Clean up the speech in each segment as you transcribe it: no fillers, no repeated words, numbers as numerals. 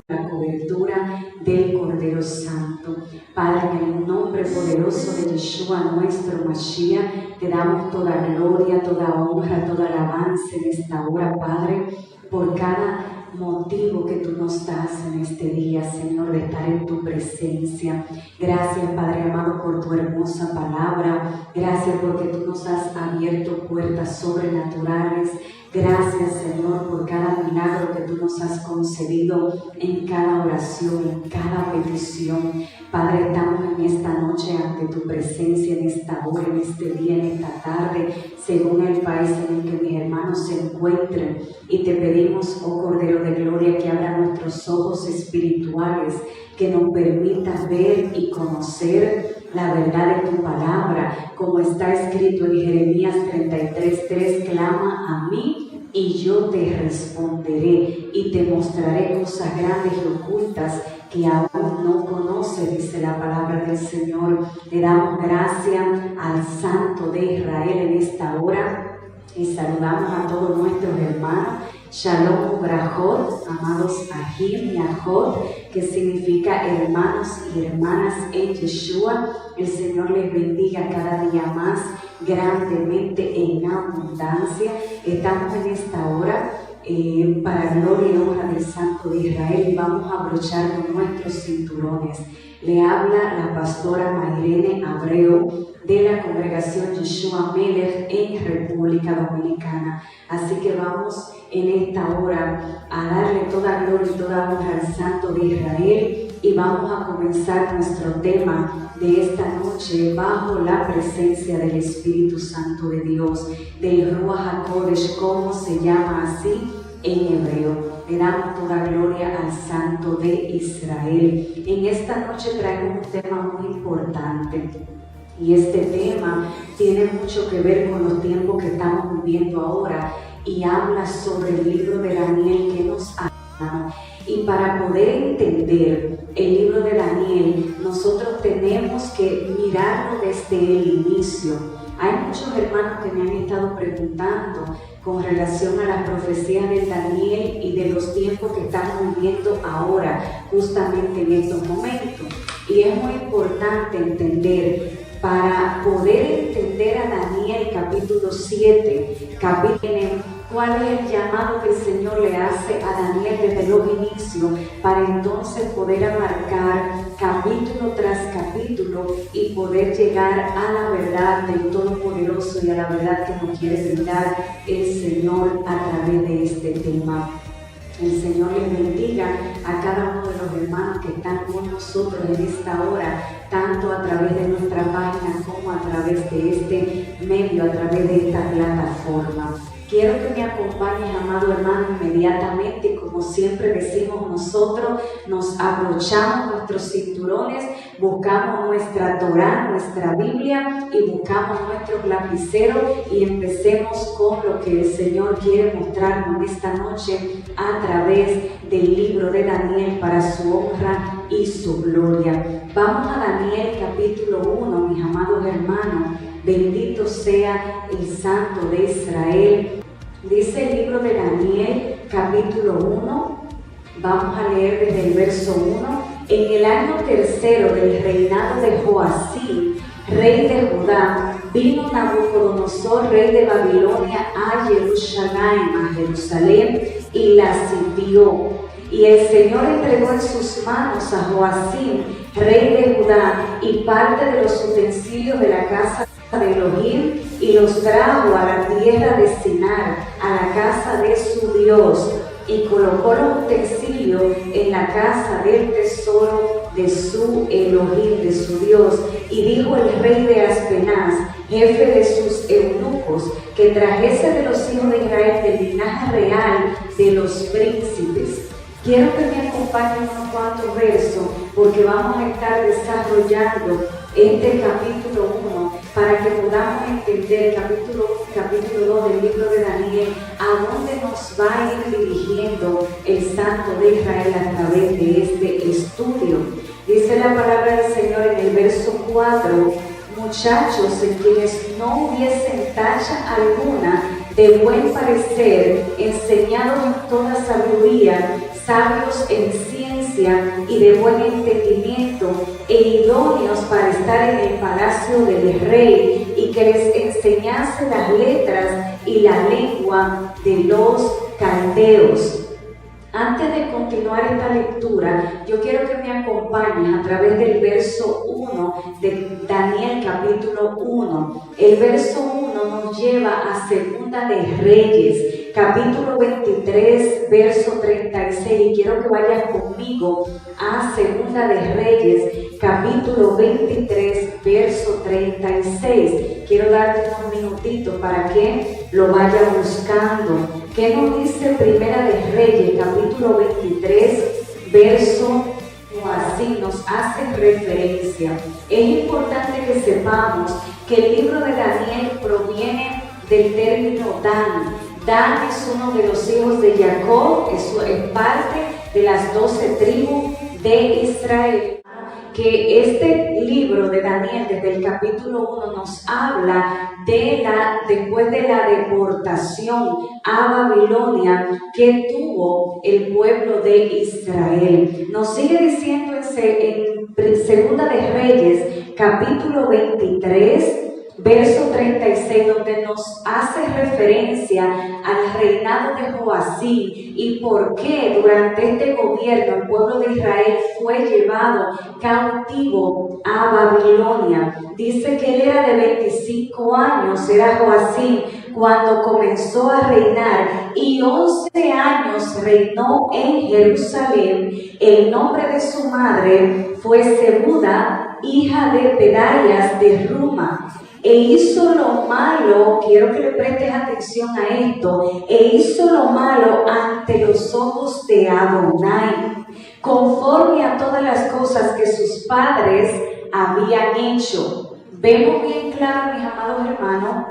la cobertura del Cordero Santo. Padre, en el nombre poderoso de Yeshua, nuestro Mashiach, te damos toda gloria, toda honra, toda alabanza en esta hora, Padre, por cada motivo que tú nos das en este día, Señor, de estar en tu presencia. Gracias, Padre amado, por tu hermosa palabra. Gracias porque tú nos has abierto puertas sobrenaturales. Gracias, Señor, por cada milagro que tú nos has concedido en cada oración, en cada petición. Padre, estamos en esta noche ante tu presencia, en esta hora, en este día, en esta tarde, según el país en el que mis hermanos se encuentren. Y te pedimos, oh Cordero de Gloria, que abra nuestros ojos espirituales, que nos permitas ver y conocer la verdad de tu palabra, como está escrito en Jeremías 33:3, clama a mí y yo te responderé y te mostraré cosas grandes y ocultas que aún no conoces, dice la palabra del Señor. Le damos gracias al Santo de Israel en esta hora y saludamos a todos nuestros hermanos. Shalom Ubrajot, amados Ahim y Ajot, que significa hermanos y hermanas en Yeshua. El Señor les bendiga cada día más, grandemente en abundancia. Estamos en esta hora para gloria y honra del Santo de Israel y vamos a abrochar con nuestros cinturones. Le habla la pastora Mayrene Abreu de la congregación Yeshua Melech en República Dominicana. Así que vamos en esta hora a darle toda gloria y toda honra al Santo de Israel y vamos a comenzar nuestro tema de esta noche bajo la presencia del Espíritu Santo de Dios, del Ruach HaKodesh, como se llama así en hebreo. Le damos toda gloria al Santo de Israel. En esta noche traigo un tema muy importante. Y este tema tiene mucho que ver con los tiempos que estamos viviendo ahora y habla sobre el libro de Daniel que nos habla. Y para poder entender el libro de Daniel, nosotros tenemos que mirarlo desde el inicio. Hay muchos hermanos que me han estado preguntando con relación a las profecías de Daniel y de los tiempos que estamos viviendo ahora, justamente en estos momentos. Y es muy importante entender, para poder entender a Daniel capítulo 7, cuál es el llamado que el Señor le hace a Daniel desde los inicios, para entonces poder abarcar capítulo tras capítulo y poder llegar a la verdad del Todopoderoso y a la verdad que nos quiere brindar el Señor a través de este tema. El Señor les bendiga a cada uno de los hermanos que están con nosotros en esta hora, tanto a través de nuestra página como a través de este medio, a través de esta plataforma. Quiero que me acompañes, amado hermano, inmediatamente, como siempre decimos nosotros, nos abrochamos nuestros cinturones, buscamos nuestra Torá, nuestra Biblia y buscamos nuestros lapiceros y empecemos con lo que el Señor quiere mostrarnos esta noche a través del libro de Daniel para su honra y su gloria. Vamos a Daniel capítulo 1, mis amados hermanos. Bendito sea el Santo de Israel. Dice el libro de Daniel, capítulo 1. Vamos a leer desde el verso 1. En el año tercero del reinado de Joacim, rey de Judá, vino Nabucodonosor, rey de Babilonia, a Jerusalén, y la sitió. Y el Señor entregó en sus manos a Joacim, rey de Judá, y parte de los utensilios de la casa de Elohim, y los trajo a la tierra de Sinar, a la casa de su Dios, y colocó los utensilios en la casa del tesoro de su Elohim, de su Dios. Y dijo el rey de Aspenaz, jefe de sus eunucos, que trajese de los hijos de Israel del linaje real de los príncipes. Quiero que me acompañen unos cuantos versos, porque vamos a estar desarrollando este capítulo 1 para que podamos entender capítulo 2 del libro de Daniel, a dónde nos va a ir dirigiendo el Santo de Israel a través de este estudio. Dice la palabra del Señor en el verso 4: muchachos en quienes no hubiesen tacha alguna de buen parecer, enseñados en toda sabiduría, sabios en ciencia y de buen entendimiento, e idóneos para estar en el palacio del rey, y que les enseñase las letras y la lengua de los caldeos. Antes de continuar esta lectura, yo quiero que me acompañes a través del verso 1 de Daniel capítulo 1. El verso 1 nos lleva a Segunda de Reyes, capítulo 23, verso 36. Y quiero que vayas conmigo a Segunda de Reyes, capítulo 23, verso 36. Quiero darte unos minutitos para que lo vayas buscando. ¿Qué nos dice Primera de Reyes, capítulo 23, verso así? Nos hace referencia. Es importante que sepamos que el libro de Daniel proviene del término Dan. Dan es uno de los hijos de Jacob, es parte de las 12 tribus de Israel. Que este libro de Daniel, desde el capítulo 1, nos habla después de la deportación a Babilonia que tuvo el pueblo de Israel. Nos sigue diciendo en Segunda de Reyes, capítulo 23, verso 36, donde nos hace referencia al reinado de Joacim y por qué durante este gobierno el pueblo de Israel fue llevado cautivo a Babilonia. Dice que él era de 25 años, era Joacim, cuando comenzó a reinar, y 11 años reinó en Jerusalén. El nombre de su madre fue Zebuda, hija de Pedaias de Ruma. E hizo lo malo, quiero que le prestes atención a esto, e hizo lo malo ante los ojos de Adonai, conforme a todas las cosas que sus padres habían hecho. Vemos bien claro, mis amados hermanos,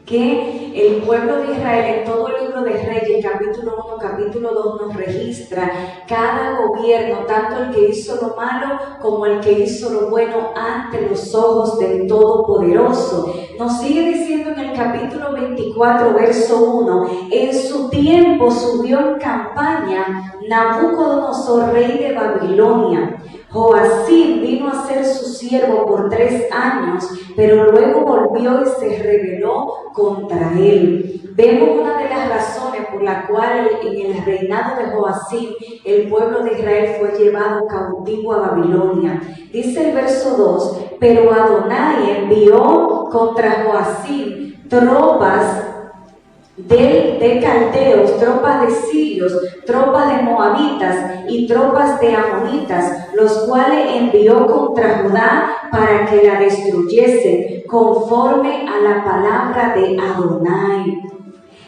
que el pueblo de Israel en todo el libro de Reyes, capítulo 1, capítulo 2, nos registra cada gobierno, tanto el que hizo lo malo como el que hizo lo bueno ante los ojos del Todopoderoso. Nos sigue diciendo en el capítulo 24, verso 1, en su tiempo subió en campaña Nabucodonosor, rey de Babilonia. Joacim vino a ser su siervo por 3 años, pero luego volvió y se rebeló contra él. Vemos una de las razones por la cual en el reinado de Joacim el pueblo de Israel fue llevado cautivo a Babilonia. Dice el verso 2, pero Adonai envió contra Joacim tropas de caldeos, tropas de sirios, tropas de moabitas y tropas de amonitas, los cuales envió contra Judá para que la destruyesen, conforme a la palabra de Adonai.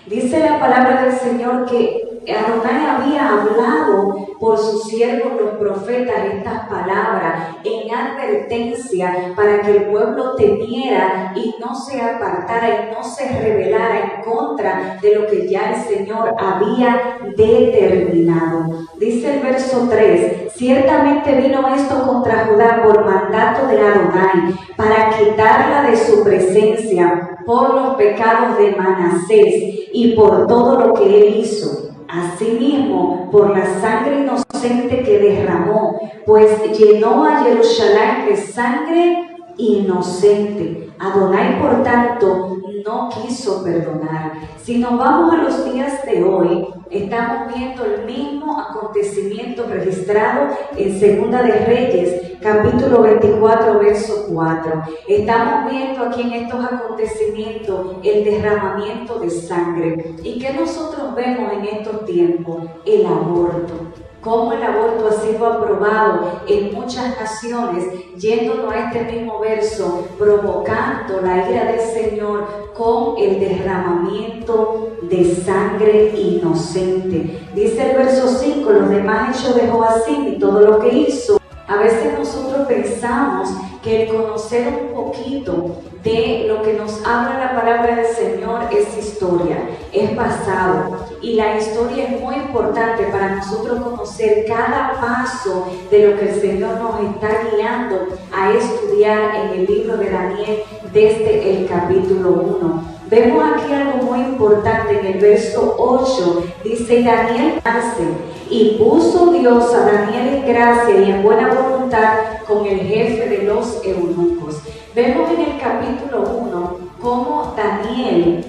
Dice la palabra del Señor que Adonai había hablado por sus siervos los profetas estas palabras en advertencia para que el pueblo temiera y no se apartara y no se rebelara en contra de lo que ya el Señor había determinado. Dice el verso 3, ciertamente vino esto contra Judá por mandato de Adonai para quitarla de su presencia por los pecados de Manasés y por todo lo que él hizo. Asimismo, por la sangre inocente que derramó, pues llenó a Jerusalén de sangre inocente. Adonai, por tanto, no quiso perdonar. Si nos vamos a los días de hoy, estamos viendo el mismo acontecimiento registrado en Segunda de Reyes, capítulo 24, verso 4. Estamos viendo aquí en estos acontecimientos el derramamiento de sangre. ¿Y qué nosotros vemos en estos tiempos? El aborto. Cómo el aborto ha sido aprobado en muchas naciones, yéndonos a este mismo verso, provocando la ira del Señor con el derramamiento de sangre inocente. Dice el verso 5, los demás hechos de Joacim y todo lo que hizo. A veces nosotros pensamos que el conocer un poquito de lo que nos habla la palabra del Señor es historia, es pasado. Y la historia es muy importante para nosotros conocer cada paso de lo que el Señor nos está guiando a estudiar en el libro de Daniel desde el capítulo 1. Vemos aquí algo muy importante en el verso 8, dice: y Daniel nace, y puso Dios a Daniel en gracia y en buena voluntad con el jefe de los eunucos. Vemos en el capítulo 1 cómo Daniel,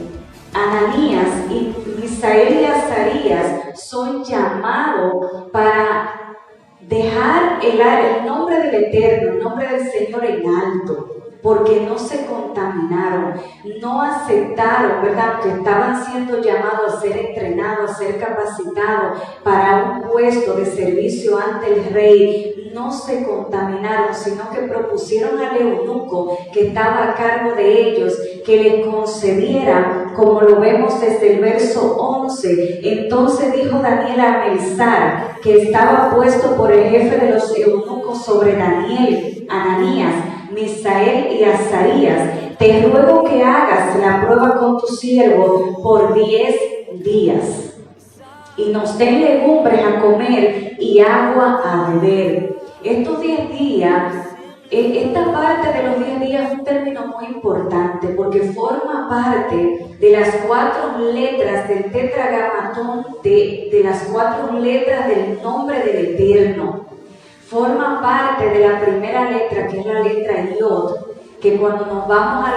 Ananías y Misael y Azarías son llamados para dejar el nombre del Eterno, el nombre del Señor en alto, porque no se contaminaron, no aceptaron, ¿verdad?, que estaban siendo llamados a ser entrenados, a ser capacitados para un puesto de servicio ante el rey. No se contaminaron, sino que propusieron al eunuco que estaba a cargo de ellos que les concediera, como lo vemos desde el verso 11. Entonces dijo Daniel a Melzar, que estaba puesto por el jefe de los eunucos sobre Daniel, Ananías, Misael y Azarías: te ruego que hagas la prueba con tu siervo por 10 días y nos den legumbres a comer y agua a beber. Estos 10 días, esta parte de los 10 días es un término muy importante porque forma parte de las 4 letras del tetragrámaton, de las 4 letras del nombre del Eterno. Forma parte de la primera letra, que es la letra Yod, que cuando nos vamos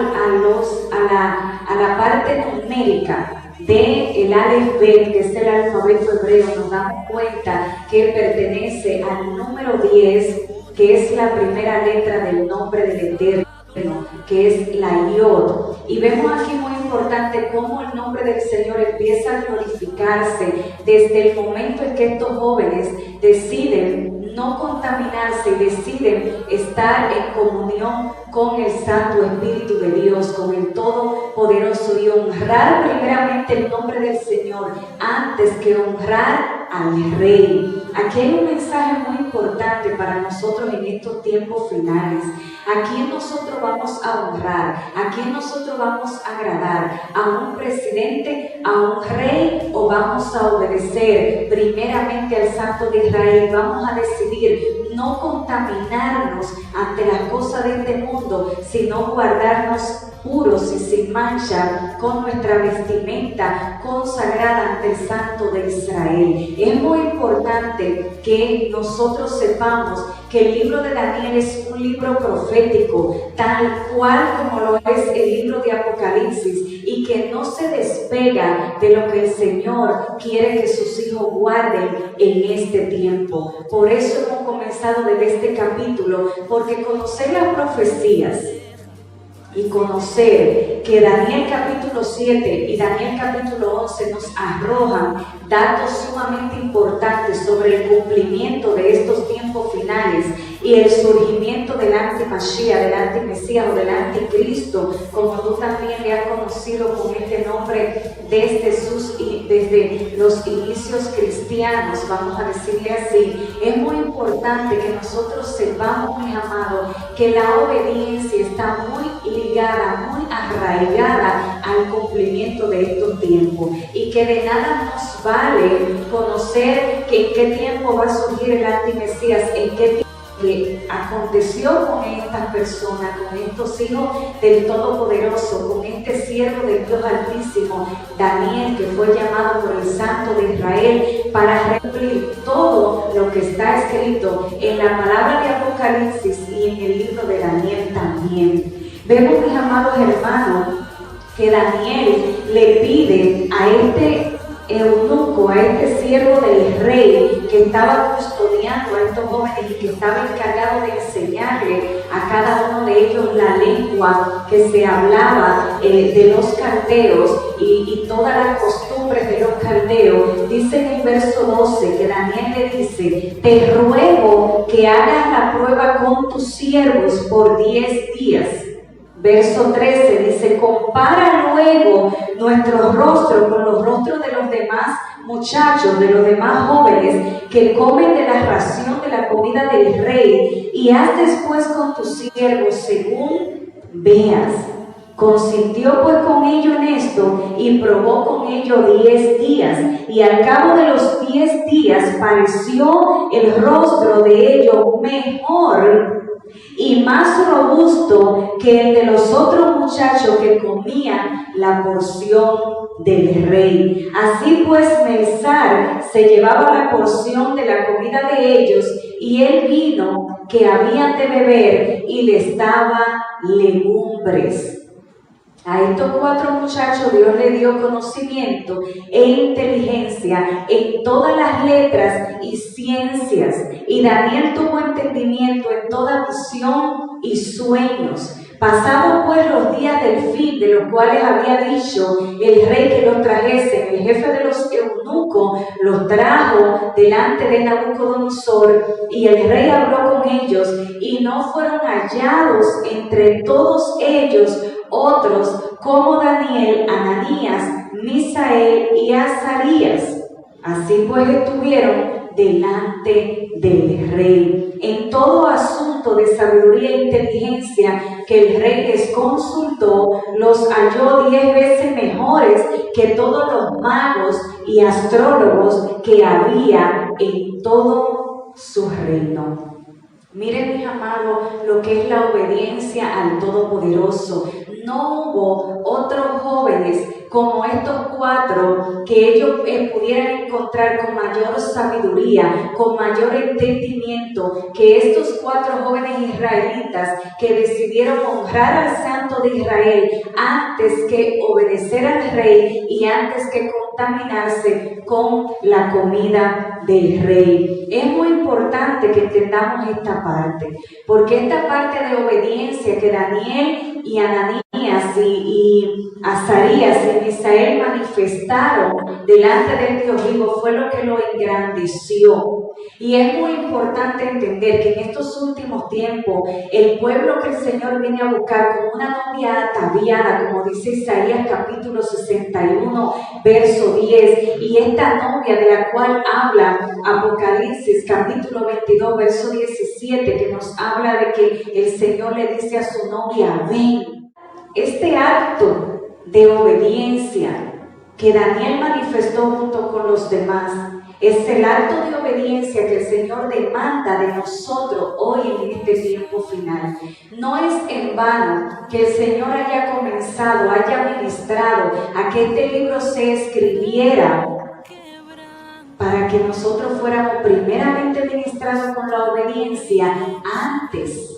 a la parte numérica del Aleph Bet, que es el alfabeto hebreo, nos damos cuenta que pertenece al número 10, que es la primera letra del nombre del Eterno, que es la Yod. Y vemos aquí muy importante cómo el nombre del Señor empieza a glorificarse desde el momento en que estos jóvenes deciden no contaminarse y deciden estar en comunión con el Santo Espíritu de Dios, con el Todopoderoso, y honrar primeramente el nombre del Señor antes que honrar al Rey. Aquí hay un mensaje muy importante para nosotros en estos tiempos finales. ¿A quién nosotros vamos a honrar? ¿A quién nosotros vamos a agradar? ¿A un presidente? ¿A un rey? ¿O vamos a obedecer primeramente al Santo de Israel? Vamos a decidir no contaminarnos ante las cosas de este mundo, sino guardarnos puros y sin mancha con nuestra vestimenta consagrada ante el Santo de Israel. Es muy importante que nosotros sepamos que el libro de Daniel es un libro profético, tal cual como lo es el libro de Apocalipsis, y que no se despega de lo que el Señor quiere que sus hijos guarden en este tiempo. Por eso hemos comenzado desde este capítulo, porque conocer las profecías y conocer que Daniel capítulo 7 y Daniel capítulo 11 nos arrojan datos sumamente importantes sobre el cumplimiento de estos tiempos finales y el surgimiento del anti-Mashiach, del anti-Mesías o del anticristo, como tú también le has conocido con este nombre desde los inicios cristianos, vamos a decirle así. Es muy importante que nosotros sepamos, mis amados, que la obediencia está muy ligada, muy arraigada al cumplimiento de estos tiempos, y que de nada nos vale conocer que en qué tiempo va a surgir el antimesías, en qué tiempo que aconteció con estas personas, con estos hijos del Todopoderoso, con este siervo del Dios Altísimo, Daniel, que fue llamado por el Santo de Israel para cumplir todo lo que está escrito en la palabra de Apocalipsis y en el libro de Daniel también. Vemos, mis amados hermanos, que Daniel le pide a este eunuco, a este siervo del rey que estaba custodiando a estos jóvenes y que estaba encargado de enseñarle a cada uno de ellos la lengua que se hablaba de los caldeos y todas las costumbres de los caldeos. Dice en el verso 12 que Daniel le dice: te ruego que hagas la prueba con tus siervos por 10 días. Verso 13 dice: compara luego nuestros rostros con los rostros de los demás muchachos, de los demás jóvenes que comen de la ración de la comida del rey, y haz después con tus siervos según veas. Consintió pues con ellos en esto y probó con ellos 10 días, y al cabo de los 10 días pareció el rostro de ellos mejor y más robusto que el de los otros muchachos que comían la porción del rey. Así pues, Melzar se llevaba la porción de la comida de ellos y el vino que habían de beber, y les daba legumbres. A estos 4 muchachos Dios le dio conocimiento e inteligencia en todas las letras y ciencias, y Daniel tuvo entendimiento en toda visión y sueños. Pasados pues los días del fin, de los cuales había dicho el rey que los trajesen, el jefe de los eunucos los trajo delante de Nabucodonosor, y el rey habló con ellos, y no fueron hallados entre todos ellos otros como Daniel, Ananías, Misael y Azarías. Así pues estuvieron delante del rey. En todo asunto de sabiduría e inteligencia que el rey les consultó, los halló 10 veces mejores que todos los magos y astrólogos que había en todo su reino. Miren, mis amados, lo que es la obediencia al Todopoderoso. No hubo otros jóvenes como estos 4 que ellos pudieran encontrar con mayor sabiduría, con mayor entendimiento, que estos 4 jóvenes israelitas que decidieron honrar al Santo de Israel antes que obedecer al rey y antes que contaminarse con la comida del rey. Es muy importante que entendamos esta parte, porque esta parte de obediencia que Daniel y Ananías y Azarías y Misael manifestaron delante del Dios vivo fue lo que lo engrandeció. Y es muy importante entender que en estos últimos tiempos el pueblo que el Señor viene a buscar como una novia ataviada, como dice Isaías capítulo 61 verso 10, y esta novia de la cual habla Apocalipsis capítulo 22 verso 17, que nos habla de que el Señor le dice a su novia: ven. Este acto de obediencia que Daniel manifestó junto con los demás es el acto de obediencia que el Señor demanda de nosotros hoy en este tiempo final. No es en vano que el Señor haya comenzado, haya ministrado a que este libro se escribiera para que nosotros fuéramos primeramente ministrados con la obediencia antes,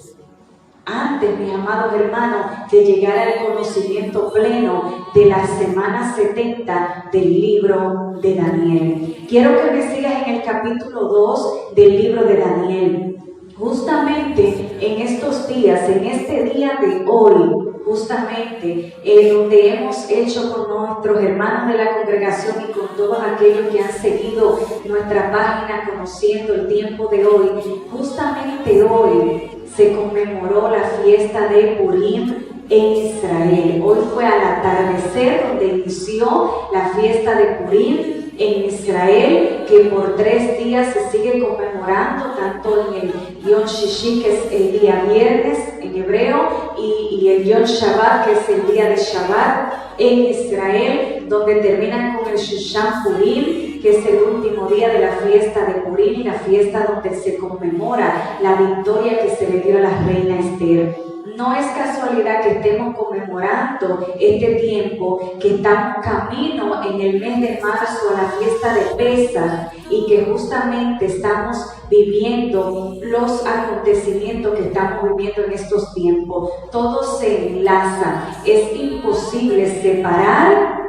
mis amados hermanos, de llegar al conocimiento pleno de la semana 70 del libro de Daniel. Quiero que me sigas en el capítulo 2 del libro de Daniel. Justamente en estos días, en este día de hoy, justamente donde hemos hecho con nuestros hermanos de la congregación y con todos aquellos que han seguido nuestra página conociendo el tiempo de hoy, justamente hoy se conmemoró la fiesta de Purim en Israel. Hoy fue al atardecer donde inició la fiesta de Purim en Israel, que por 3 días se sigue conmemorando, tanto en el Yom Shishi, que es el día viernes en hebreo, y el Yom Shabbat, que es el día de Shabbat en Israel, donde terminan con el Shushan Purim, que es el último día de la fiesta de Purim y la fiesta donde se conmemora la victoria que se le dio a la reina Esther. No es casualidad que estemos conmemorando este tiempo, que estamos camino en el mes de marzo a la fiesta de Pesaj y que justamente estamos viviendo los acontecimientos que estamos viviendo en estos tiempos. Todo se enlaza. Es imposible separar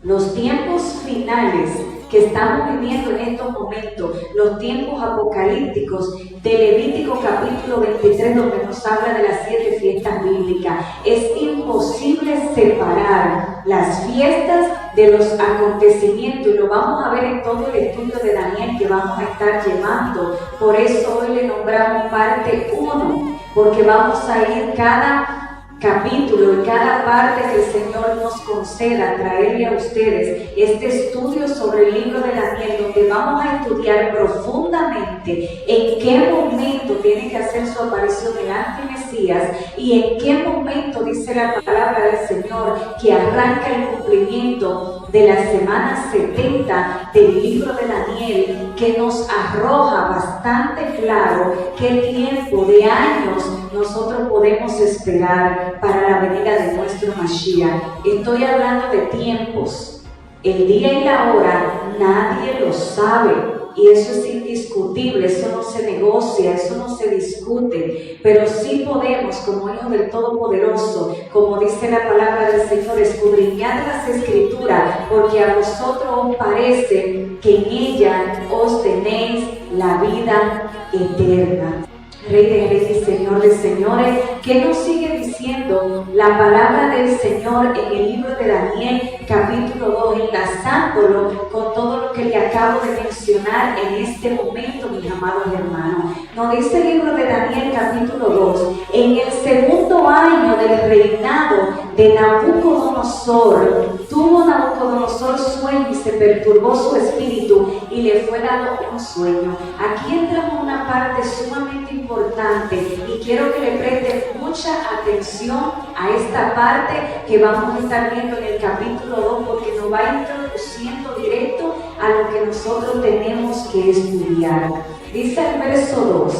los tiempos finales que estamos viviendo en estos momentos, los tiempos apocalípticos de Levítico capítulo 23, donde nos habla de las 7 fiestas bíblicas. Es imposible separar las fiestas de los acontecimientos, y lo vamos a ver en todo el estudio de Daniel que vamos a estar llevando. Por eso hoy le nombramos parte 1, porque vamos a ir cada capítulo y cada parte que el Señor nos conceda traerle a ustedes este estudio sobre el libro de Daniel, donde vamos a estudiar profundamente en qué momento tiene que hacer su aparición el antimesías y en qué momento dice la palabra del Señor que arranca el cumplimiento de la semana 70 del libro de Daniel, que nos arroja bastante claro que el tiempo de años nosotros podemos esperar para la venida de nuestro Mashiach. Estoy hablando de tiempos. El día y la hora nadie lo sabe. Y eso es indiscutible, eso no se negocia, eso no se discute, pero sí podemos, como hijos del Todopoderoso, como dice la palabra del Señor, escudriñad las Escrituras, porque a vosotros os parece que en ella os tenéis la vida eterna. Rey de Reyes y Señor de Señores, ¿qué nos sigue diciendo la palabra del Señor en el libro de Daniel, capítulo 2, enlazándolo con todo lo que le acabo de mencionar en este momento, mis amados hermanos? Nos dice el libro de Daniel, capítulo 2, en el segundo año del reinado de Nabucodonosor, tuvo Nabucodonosor sueño y se perturbó su espíritu y le fue dado un sueño. Aquí entramos una parte sumamente importante y quiero que le presten mucha atención a esta parte que vamos a estar viendo en el capítulo 2, porque nos va introduciendo directo a lo que nosotros tenemos que estudiar. Dice el verso 2,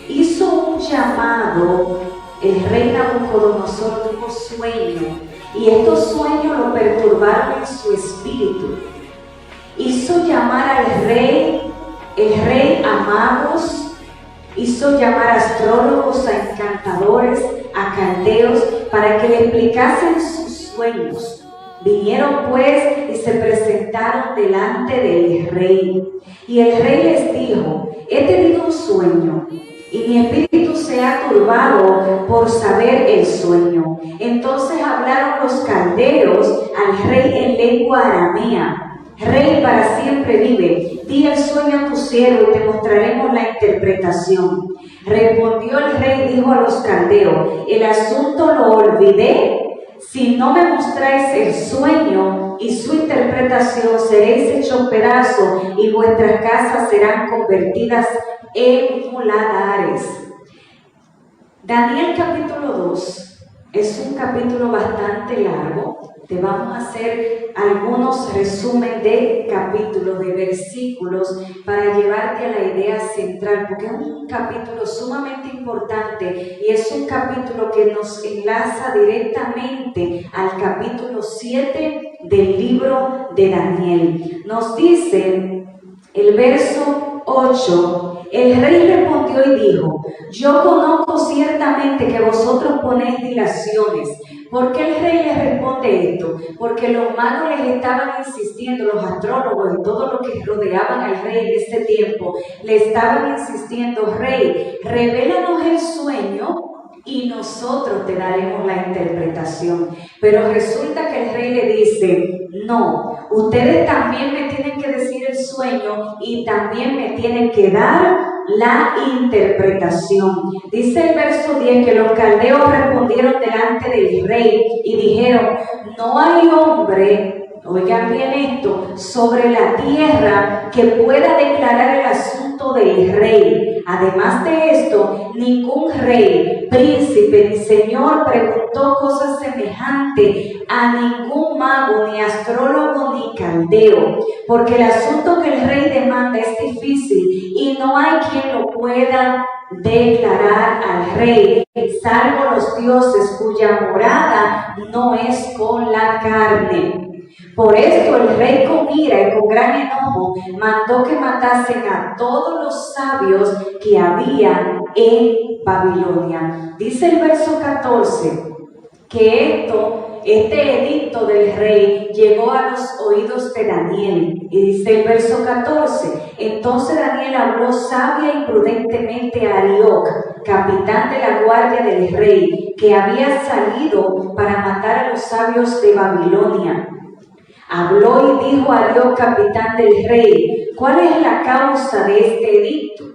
hizo un llamado, el rey Nabucodonosor tuvo sueño y estos sueños lo perturbaron en su espíritu. Hizo llamar al rey, el rey a magos, hizo llamar a astrólogos, a encantadores, a caldeos, para que le explicasen sus sueños. Vinieron pues y se presentaron delante del rey. Y el rey les dijo, he tenido un sueño, y mi espíritu se ha turbado por saber el sueño. Entonces hablaron los caldeos al rey en lengua aramea. Rey, para siempre vive, di el sueño a tu siervo y te mostraremos la interpretación. Respondió el rey y dijo a los caldeos, el asunto lo olvidé. Si no me mostráis el sueño y su interpretación, seréis hechos pedazos y vuestras casas serán convertidas en muladares. Daniel capítulo 2 es un capítulo bastante largo. Te vamos a hacer algunos resumen de capítulos, de versículos, para llevarte a la idea central, porque es un capítulo sumamente importante y es un capítulo que nos enlaza directamente al capítulo 7 del libro de Daniel. Nos dice el verso 8, el rey respondió y dijo, yo conozco ciertamente que vosotros ponéis dilaciones. ¿Por qué el rey les responde esto? Porque los magos les estaban insistiendo, los astrólogos y todos los que rodeaban al rey en ese tiempo, le estaban insistiendo, rey, revélanos el sueño y nosotros te daremos la interpretación. Pero resulta que el rey le dice, no, ustedes también me tienen que decir el sueño y también me tienen que dar la interpretación. Dice el verso 10 que los caldeos respondieron delante del rey y dijeron, no hay hombre, oigan bien esto, sobre la tierra que pueda declarar el asunto del rey. Además de esto, ningún rey, príncipe ni señor preguntó cosas semejantes a ningún mago, ni astrólogo, ni caldeo, porque el asunto que el rey demanda es difícil y no hay quien lo pueda declarar al rey, salvo los dioses cuya morada no es con la carne. Por esto el rey con ira y con gran enojo mandó que matasen a todos los sabios que había en Babilonia. Dice el verso 14 que este edicto del rey llegó a los oídos de Daniel. Y dice el verso 14, entonces Daniel habló sabia y prudentemente a Arioc, capitán de la guardia del rey, que había salido para matar a los sabios de Babilonia. Habló y dijo a Arioc, capitán del rey, ¿cuál es la causa de este edicto?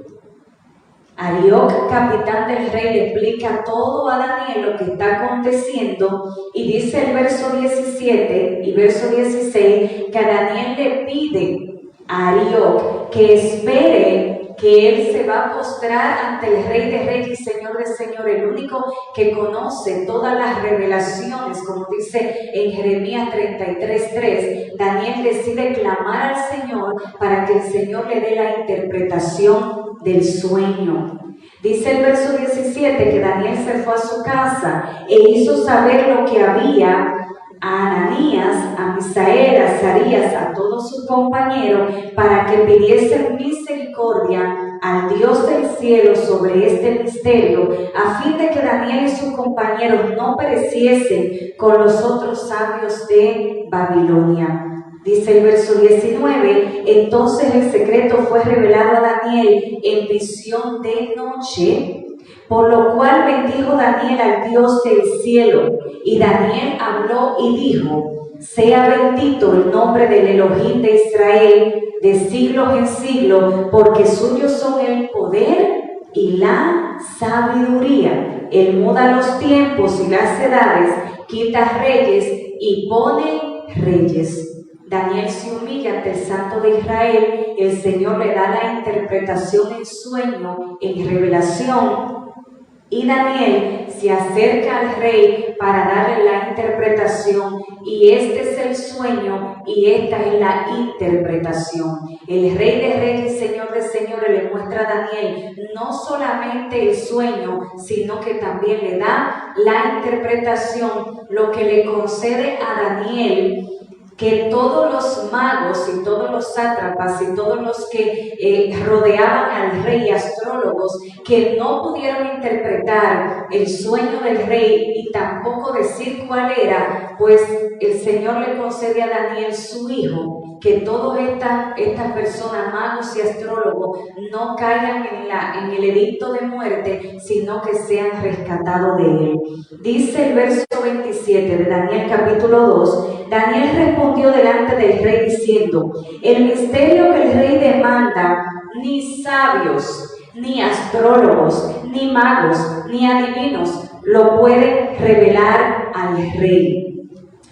Arioc, capitán del rey, le explica todo a Daniel lo que está aconteciendo y dice el verso 17 y verso 16 que a Daniel le pide a Arioc que espere que él se va a postrar ante el Rey de Reyes y Señor de Señores, el único que conoce todas las revelaciones, como dice en Jeremías 33:3. Daniel decide clamar al Señor para que el Señor le dé la interpretación del sueño. Dice el verso 17 que Daniel se fue a su casa e hizo saber lo que había a Ananías, a Misael, a Azarías, a todos sus compañeros, para que pidiesen misericordia al Dios del cielo sobre este misterio, a fin de que Daniel y sus compañeros no pereciesen con los otros sabios de Babilonia. Dice el verso 19, entonces el secreto fue revelado a Daniel en visión de noche, por lo cual bendijo Daniel al Dios del cielo. Y Daniel habló y dijo, sea bendito el nombre del Elohim de Israel de siglos en siglos, porque suyos son el poder y la sabiduría. Él muda los tiempos y las edades, quita reyes y pone reyes. Daniel se humilla ante el Santo de Israel, el Señor le da la interpretación en sueño, en revelación, y Daniel se acerca al rey para darle la interpretación, y este es el sueño y esta es la interpretación. El Rey de Reyes, Señor de Señores, le muestra a Daniel no solamente el sueño, sino que también le da la interpretación, lo que le concede a Daniel que todos los magos y todos los sátrapas y todos los que rodeaban al rey, astrólogos, que no pudieron interpretar el sueño del rey y tampoco decir cuál era, pues el Señor le concede a Daniel su hijo, que todas estas personas, magos y astrólogos, no caigan en el edicto de muerte, sino que sean rescatados de él. Dice el verso 27 de Daniel capítulo 2, Daniel respondió delante del rey diciendo, el misterio que el rey demanda, ni sabios, ni astrólogos, ni magos, ni adivinos lo pueden revelar al rey.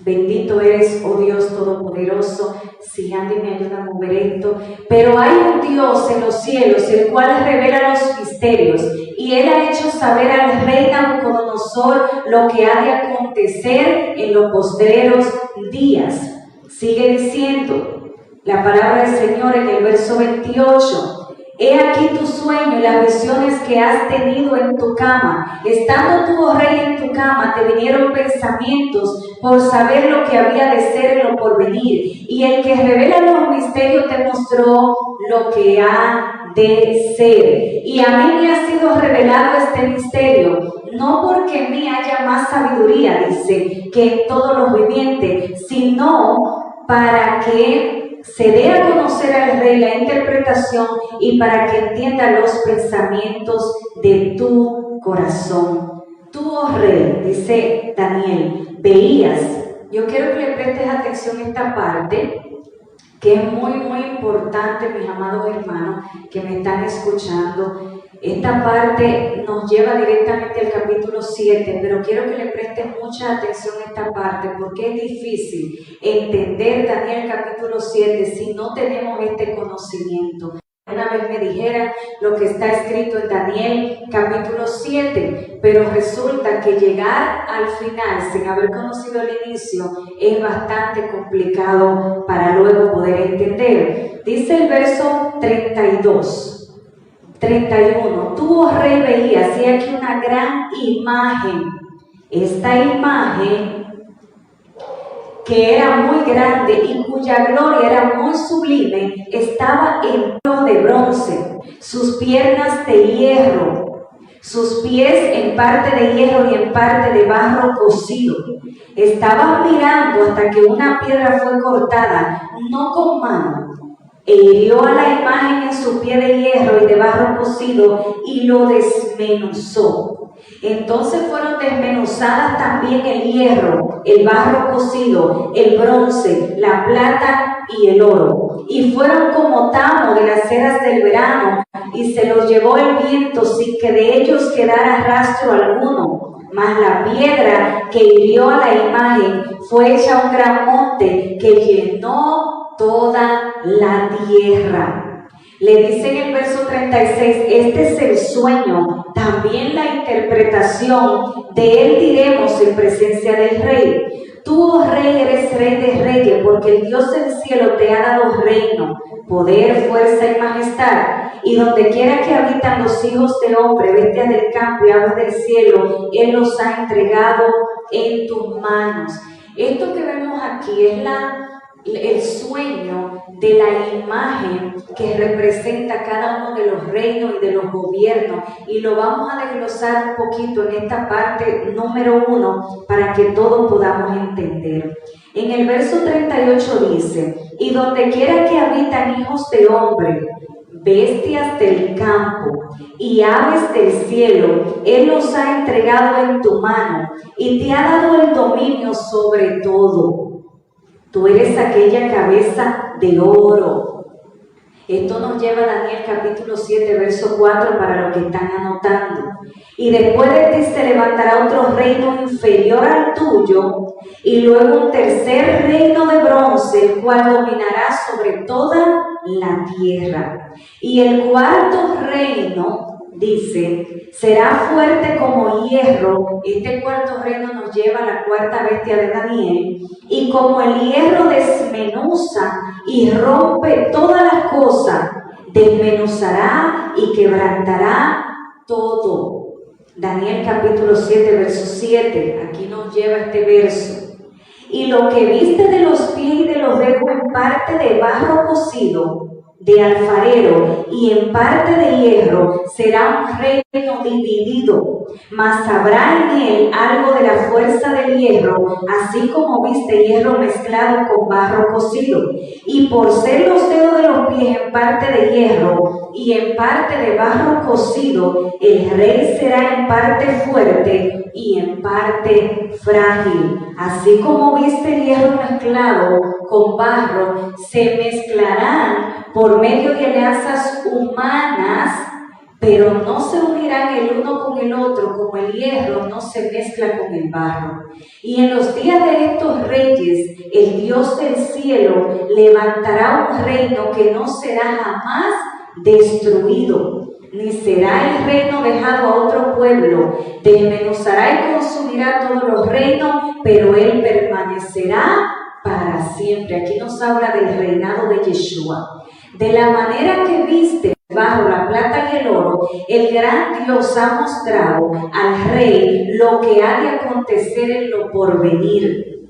Bendito eres, oh Dios Todopoderoso. Si Andy me ayuda a mover esto. Pero hay un Dios en los cielos, el cual revela los misterios, y él ha hecho saber al rey Nabucodonosor lo que ha de acontecer en los postreros días. Sigue diciendo la palabra del Señor en el verso 28. He aquí tu sueño y las visiones que has tenido en tu cama. Estando tú, oh rey, en tu cama, te vinieron pensamientos por saber lo que había de ser en lo porvenir. Y el que revela los misterios te mostró lo que ha de ser. Y a mí me ha sido revelado este misterio, no porque en mí haya más sabiduría, dice, que en todos los vivientes, sino para que se dé a conocer al rey la interpretación y para que entienda los pensamientos de tu corazón. Tú, oh rey, dice Daniel, veías. Yo quiero que le prestes atención a esta parte, que es muy, muy importante, mis amados hermanos que me están escuchando. Esta parte nos lleva directamente al capítulo 7, pero quiero que le presten mucha atención a esta parte, porque es difícil entender Daniel capítulo 7 si no tenemos este conocimiento. Una vez me dijeran lo que está escrito en Daniel capítulo 7, pero resulta que llegar al final sin haber conocido el inicio es bastante complicado para luego poder entender. Dice el verso 31, tú, oh rey, veías, y aquí una gran imagen. Esta imagen, que era muy grande y cuya gloria era muy sublime, estaba en de bronce, sus piernas de hierro, sus pies en parte de hierro y en parte de barro cocido. Estaba mirando hasta que una piedra fue cortada, no con mano, e hirió a la imagen en su pie de hierro y de barro cocido y lo desmenuzó. Entonces fueron desmenuzadas también el hierro, el barro cocido, el bronce, la plata y el oro, y fueron como tamo de las eras del verano, y se los llevó el viento sin que de ellos quedara rastro alguno. Mas la piedra que hirió a la imagen fue hecha un gran monte que llenó toda la tierra. Le dice en el verso 36, este es el sueño, también la interpretación, de él diremos en presencia del rey. Tú, oh rey, eres rey de reyes, porque el Dios del cielo te ha dado reino, poder, fuerza y majestad. y donde quiera que habitan los hijos de hombre, bestias del campo y aves del cielo, Él los ha entregado en tus manos. Esto que vemos aquí es el sueño de la imagen que representa cada uno de los reinos y de los gobiernos, y lo vamos a desglosar un poquito en esta parte número 1 para que todos podamos entender. En el verso 38 dice: y donde quiera que habitan hijos de hombre, bestias del campo y aves del cielo, Él los ha entregado en tu mano y te ha dado el dominio sobre todo. Tú eres aquella cabeza de oro. Esto nos lleva a Daniel capítulo 7, verso 4, para los que están anotando. Y después de ti se levantará otro reino inferior al tuyo, y luego un tercer reino de bronce, el cual dominará sobre toda la tierra. Y el cuarto reino, dice, será fuerte como hierro. Este cuarto reino nos lleva a la cuarta bestia de Daniel. Y como el hierro desmenuza y rompe todas las cosas, desmenuzará y quebrantará todo. Daniel capítulo 7, verso 7. Aquí nos lleva este verso. Y lo que viste de los pies y de los dedos en parte de barro cocido, de alfarero, y en parte de hierro, será un reino dividido, mas habrá en él algo de la fuerza del hierro, así como viste hierro mezclado con barro cocido. Y por ser los dedos de los pies en parte de hierro y en parte de barro cocido, el rey será en parte fuerte y en parte frágil. Así como viste el hierro mezclado con barro, se mezclarán por medio de alianzas humanas, pero no se unirán el uno con el otro, como el hierro no se mezcla con el barro. Y en los días de estos reyes, el Dios del cielo levantará un reino que no será jamás destruido, ni será el reino dejado a otro pueblo. Desmenuzará y consumirá todos los reinos, pero él permanecerá para siempre. Aquí nos habla del reinado de Yeshua. De la manera que viste bajo la plata y el oro, el gran Dios ha mostrado al rey lo que ha de acontecer en lo porvenir.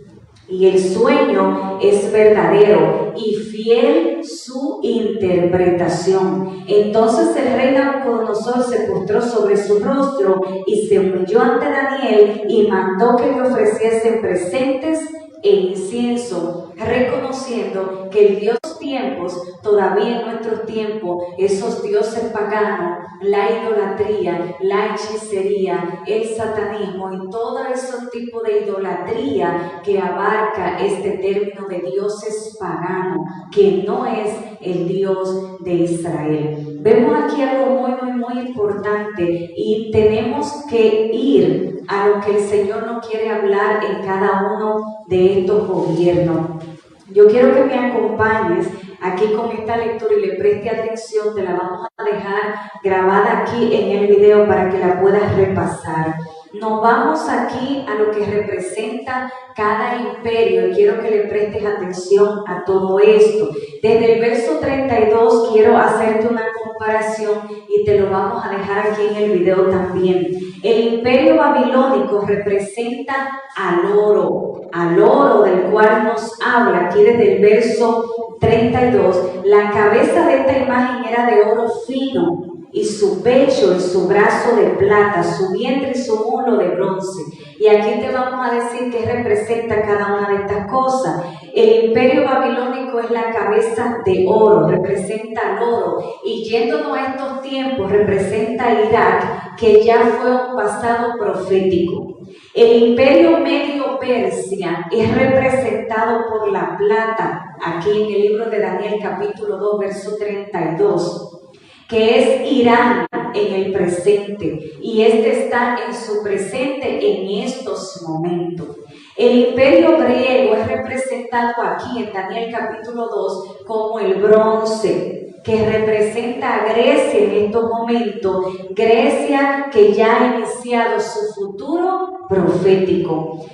Y el sueño es verdadero y fiel su interpretación. Entonces el rey Nabucodonosor se postró sobre su rostro y se humilló ante Daniel y mandó que le ofreciesen presentes e incienso, reconociendo que el Dios de los tiempos, todavía en nuestros tiempos, esos dioses paganos, la idolatría, la hechicería, el satanismo y todo esos tipos de idolatría que abarca este término de dioses paganos, que no es el Dios de Israel. Vemos aquí algo muy importante y tenemos que ir a lo que el Señor nos quiere hablar en cada uno de estos gobiernos. Yo quiero que me acompañes aquí con esta lectura y le preste atención. Te la vamos a dejar grabada aquí en el video para que la puedas repasar. Nos vamos aquí a lo que representa cada imperio y quiero que le prestes atención a todo esto. Desde el verso 32 quiero hacerte una comparación y te lo vamos a dejar aquí en el video también. El imperio babilónico representa al oro del cual nos habla aquí desde el verso 32. La cabeza de esta imagen era de oro fino, y su pecho y su brazo de plata, su vientre y su muslo de bronce. Y aquí te vamos a decir qué representa cada una de estas cosas. El imperio babilónico es la cabeza de oro, representa al oro. Y yéndonos a estos tiempos, representa a Irak, que ya fue un pasado profético. El imperio medio Persia es representado por la plata, aquí en el libro de Daniel capítulo 2, verso 32. Que es Irán en el presente, y este está en su presente en estos momentos. El imperio griego es representado aquí en Daniel capítulo 2 como el bronce, que representa a Grecia en estos momentos, Grecia que ya ha iniciado su futuro profético.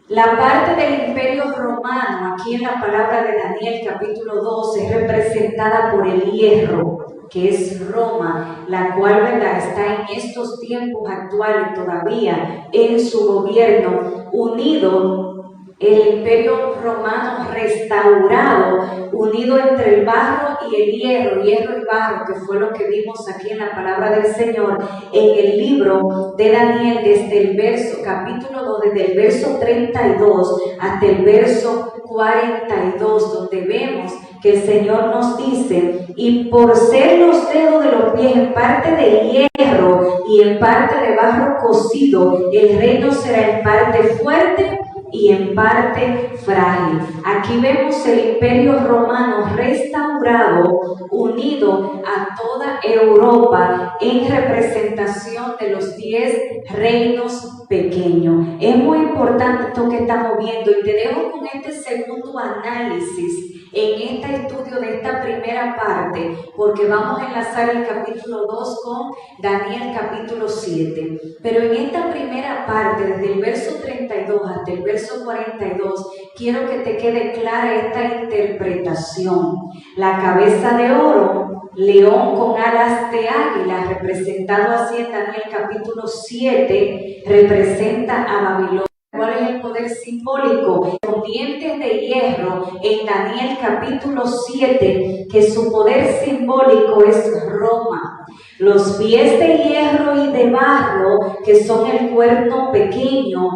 La parte del imperio romano, aquí en la palabra de Daniel capítulo 2, es representada por el hierro. que es Roma, la cual, ¿verdad?, está en estos tiempos actuales todavía en su gobierno, unido el imperio romano restaurado, unido entre el barro y el hierro y barro, que fue lo que vimos aquí en la palabra del Señor, en el libro de Daniel, desde el capítulo 2, desde el verso 32 hasta el verso 42, donde vemos que el Señor nos dice: y por ser los dedos de los pies en parte de hierro y en parte de barro cocido, el reino será en parte fuerte y en parte frágil. Aquí vemos el imperio romano restaurado, unido a toda Europa en representación de los 10 reinos pequeños. Es muy importante esto que estamos viendo, y te dejo con este segundo análisis en este estudio de esta primera parte, porque vamos a enlazar el capítulo 2 con Daniel capítulo 7. Pero en esta primera parte, desde el verso 32 hasta el verso 42, quiero que te quede clara esta interpretación. La cabeza de oro, león con alas de águila, representado así en Daniel capítulo 7, representa a Babilonia. ¿Cuál es el poder simbólico? Con dientes de hierro en Daniel capítulo 7, que su poder simbólico es Roma. Los pies de hierro y de barro, que son el cuerno pequeño,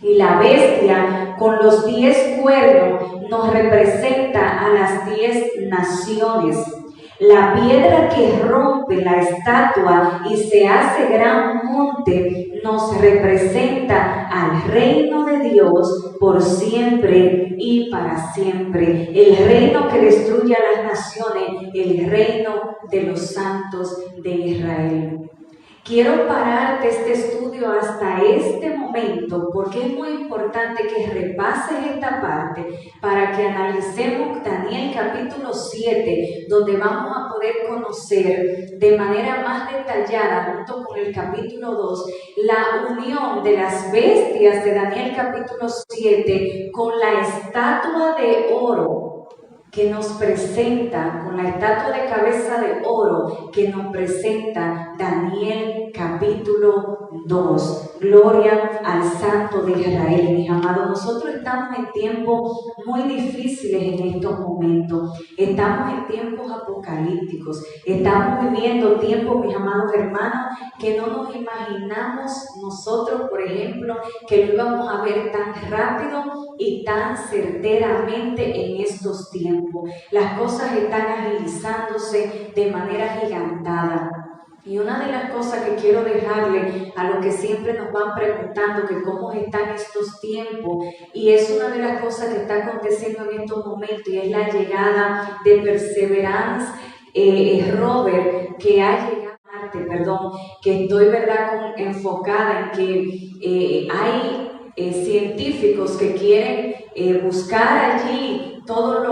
y la bestia con los 10 cuernos nos representa a las 10 naciones. La piedra que rompe la estatua y se hace gran monte nos representa al reino de Dios por siempre y para siempre. El reino que destruye a las naciones, el reino de los santos de Israel. Quiero pararte este estudio hasta este momento porque es muy importante que repases esta parte para que analicemos Daniel capítulo 7, donde vamos a poder conocer de manera más detallada, junto con el capítulo 2, la unión de las bestias de Daniel capítulo 7 con la estatua de oro que nos presenta, con la estatua de cabeza de oro que nos presenta Daniel capítulo 2. Gloria al Santo de Israel. Mis amados, nosotros estamos en tiempos muy difíciles en estos momentos. Estamos en tiempos apocalípticos. Estamos viviendo tiempos, mis amados hermanos, que no nos imaginamos nosotros, por ejemplo, que lo íbamos a ver tan rápido y tan certeramente en estos tiempos. Las cosas están agilizándose de manera gigantada. Y una de las cosas que quiero dejarle a los que siempre nos van preguntando que cómo están estos tiempos, y es una de las cosas que está aconteciendo en estos momentos, y es la llegada de Perseverance Rover, que ha llegado a Marte, que estoy enfocada en que hay científicos que quieren buscar allí todos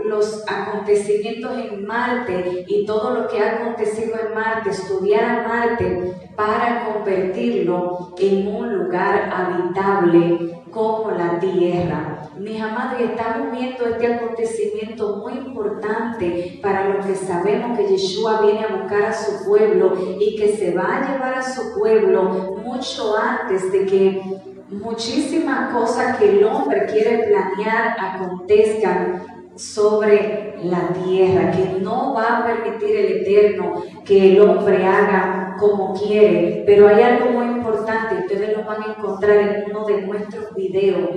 los acontecimientos en Marte y todo lo que ha acontecido en Marte, estudiar a Marte para convertirlo en un lugar habitable como la Tierra. Mis amados, estamos viendo este acontecimiento muy importante para los que sabemos que Yeshua viene a buscar a su pueblo y que se va a llevar a su pueblo mucho antes de que muchísimas cosas que el hombre quiere planear acontezcan sobre la tierra, que no va a permitir el Eterno que el hombre haga como quiere. Pero hay algo muy importante, ustedes lo van a encontrar en uno de nuestros videos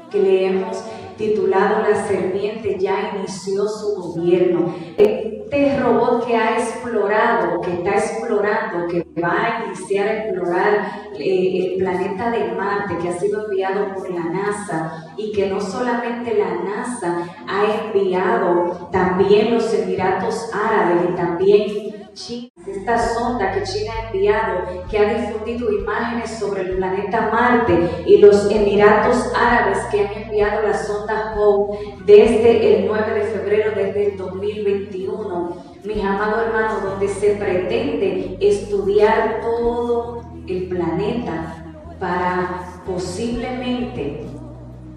que le hemos titulado La serpiente ya inició su gobierno. Este robot que ha explorado, que está explorando, que va a iniciar a explorar el planeta de Marte, que ha sido enviado por la NASA, y que no solamente la NASA ha enviado, también los Emiratos Árabes y también China. Esta sonda que China ha enviado, que ha difundido imágenes sobre el planeta Marte, y los Emiratos Árabes que han enviado la sonda Hope desde el 9 de febrero, desde el 2021, mis amados hermanos, donde se pretende estudiar todo el planeta para posiblemente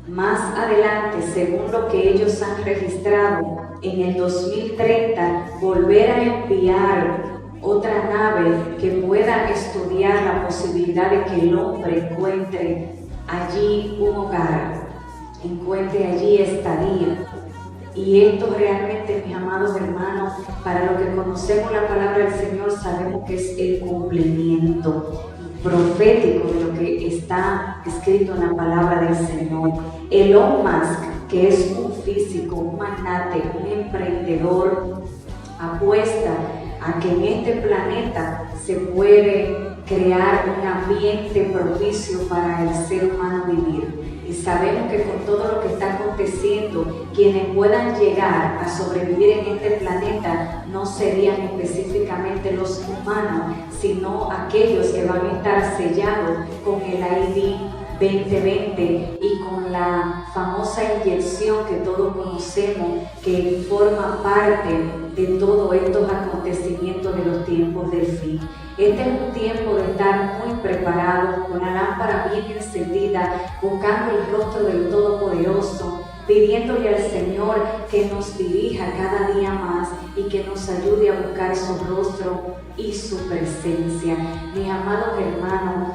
más adelante, según lo que ellos han registrado en el 2030 volver a enviar otra nave que pueda estudiar la posibilidad de que el hombre encuentre allí un hogar, encuentre allí estadía. Y esto realmente, mis amados hermanos, para los que conocemos la palabra del Señor, sabemos que es el cumplimiento profético de lo que está escrito en la palabra del Señor. Elon Musk, que es un físico, un magnate, un emprendedor, apuesta a que en este planeta se puede crear un ambiente propicio para el ser humano vivir. Y sabemos que con todo lo que está aconteciendo, quienes puedan llegar a sobrevivir en este planeta no serían específicamente los humanos, sino aquellos que van a estar sellados con el ID 2020 y con la famosa inyección que todos conocemos, que forma parte de todos estos acontecimientos de los tiempos del fin. Este es un tiempo de estar muy preparados, con la lámpara bien encendida, buscando el rostro del Todopoderoso, pidiéndole al Señor que nos dirija cada día más y que nos ayude a buscar su rostro y su presencia. Mis amados hermanos,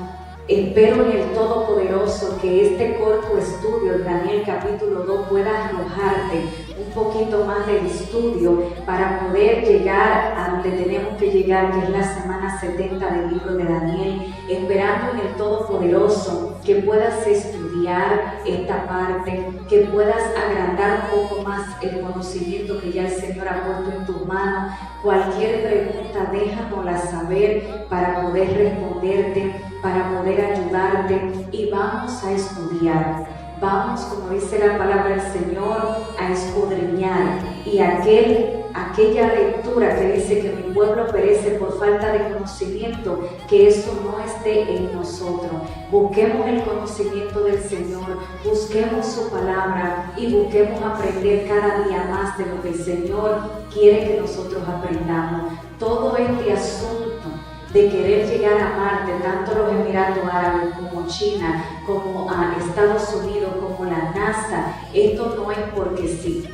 espero en el Todopoderoso que este corto estudio, Daniel capítulo 2, pueda arrojarte un poquito más de estudio para poder llegar a donde tenemos que llegar, que es la semana 70 del libro de Daniel, esperando en el Todopoderoso que puedas estudiar esta parte, que puedas agrandar un poco más el conocimiento que ya el Señor ha puesto en tus manos. Cualquier pregunta, déjanosla saber para poder responderte, para poder ayudarte, y vamos a estudiar. Vamos, como dice la palabra del Señor, a escudriñar. Y aquella lectura que dice que mi pueblo perece por falta de conocimiento, que eso no esté en nosotros. Busquemos el conocimiento del Señor, busquemos su palabra y busquemos aprender cada día más de lo que el Señor quiere que nosotros aprendamos. Todo este asunto de querer llegar a Marte, tanto los Emiratos Árabes como China, como a Estados Unidos, como la NASA, esto no es porque sí.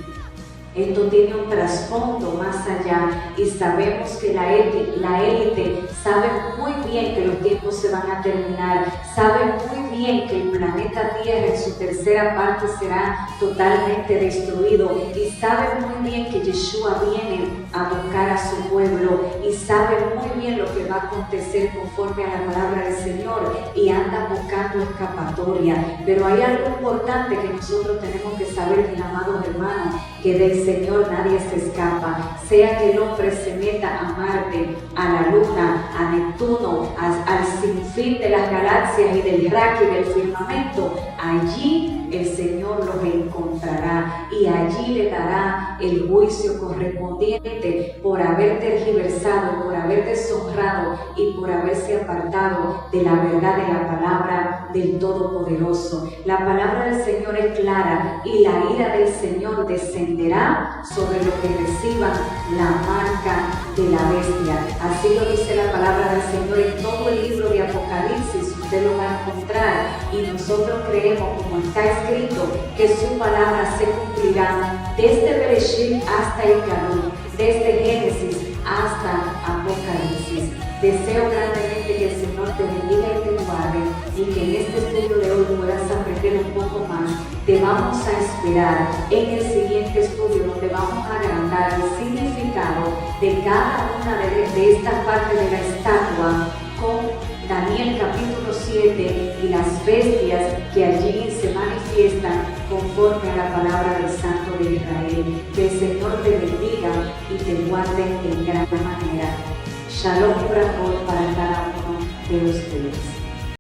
Esto tiene un trasfondo más allá, y sabemos que la élite sabe muy bien que los tiempos se van a terminar, sabe muy bien que el planeta Tierra en su tercera parte será totalmente destruido, y sabe muy bien que Yeshua viene a buscar a su pueblo, y sabe muy bien lo que va a acontecer conforme a la palabra del Señor, y anda buscando escapatoria. Pero hay algo importante que nosotros tenemos que saber, mis amados hermanos, que del Señor nadie se escapa. Sea que el hombre se meta a Marte, a la Luna, a Neptuno, al sinfín de las galaxias y del raquí del firmamento, allí el Señor los encontrará y allí le dará el juicio correspondiente por haber tergiversado, por haber deshonrado y por haberse apartado de la verdad de la palabra del Todopoderoso. La palabra del Señor es clara, y la ira del Señor descenderá sobre los que reciban la marca de la bestia. Así lo dice la palabra del Señor en todo el libro de Apocalipsis. Usted lo va a encontrar, y nosotros creemos, como está escrito, que su palabra se cumplirá desde Bereshit hasta Icabod, desde Génesis hasta Apocalipsis. Deseo grandemente que el Señor te bendiga y te guarde, y que en este estudio de hoy puedas aprender un poco más. Te vamos a esperar en el siguiente estudio, donde vamos a agrandar el significado de cada una de estas partes de la estatua, con Daniel capítulo 7 y las bestias que allí se manifiestan conforme a la palabra del Santo de Israel. Que el Señor te bendiga y te guarde en gran manera. Shalom y Brajot para cada uno de ustedes.